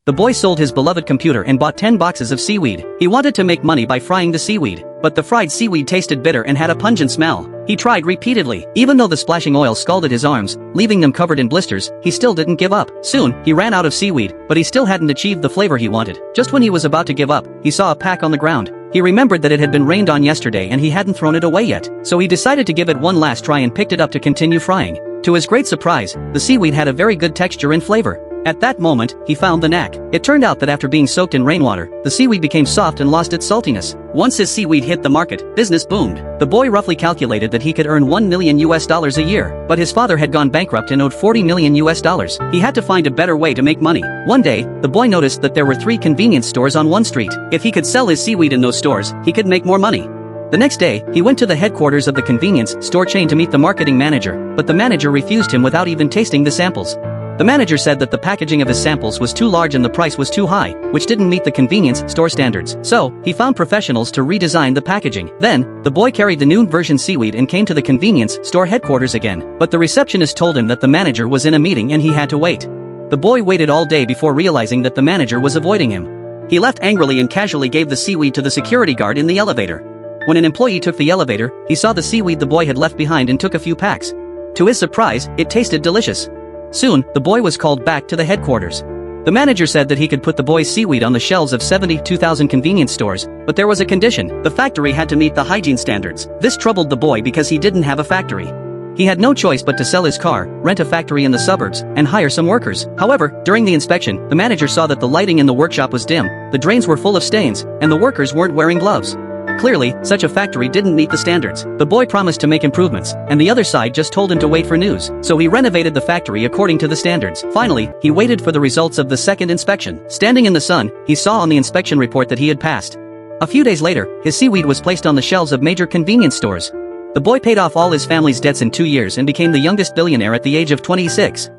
The boy sold his beloved computer and bought 10 boxes of seaweed. He wanted to make money by frying the seaweed, but the fried seaweed tasted bitter and had a pungent smell. He tried repeatedly. Even though the splashing oil scalded his arms, leaving them covered in blisters, he still didn't give up. Soon, he ran out of seaweed, but he still hadn't achieved the flavor he wanted. Just when he was about to give up, he saw a pack on the ground. He remembered that it had been rained on yesterday and he hadn't thrown it away yet, so he decided to give it one last try and picked it up to continue frying. To his great surprise, the seaweed had a very good texture and flavor. At that moment, he found the knack. It turned out that after being soaked in rainwater, the seaweed became soft and lost its saltiness. Once his seaweed hit the market, business boomed. The boy roughly calculated that he could earn $1 million a year, but his father had gone bankrupt and owed $40 million. He had to find a better way to make money. One day, the boy noticed that there were 3 convenience stores on one street. If he could sell his seaweed in those stores, he could make more money. The next day, he went to the headquarters of the convenience store chain to meet the marketing manager, but the manager refused him without even tasting the samples. The manager said that the packaging of his samples was too large and the price was too high, which didn't meet the convenience store standards. So, he found professionals to redesign the packaging. Then, the boy carried the new version seaweed and came to the convenience store headquarters again, but the receptionist told him that the manager was in a meeting and he had to wait. The boy waited all day before realizing that the manager was avoiding him. He left angrily and casually gave the seaweed to the security guard in the elevator. When an employee took the elevator, he saw the seaweed the boy had left behind and took a few packs. To his surprise, it tasted delicious. Soon, the boy was called back to the headquarters. The manager said that he could put the boy's seaweed on the shelves of 72,000 convenience stores, but there was a condition: the factory had to meet the hygiene standards. This troubled the boy because he didn't have a factory. He had no choice but to sell his car, rent a factory in the suburbs, and hire some workers. However, during the inspection, the manager saw that the lighting in the workshop was dim, the drains were full of stains, and the workers weren't wearing gloves. Clearly, such a factory didn't meet the standards. The boy promised to make improvements, and the other side just told him to wait for news. So he renovated the factory according to the standards. Finally, he waited for the results of the second inspection. Standing in the sun, he saw on the inspection report that he had passed. A few days later, his seaweed was placed on the shelves of major convenience stores. The boy paid off all his family's debts in 2 years and became the youngest billionaire at the age of 26.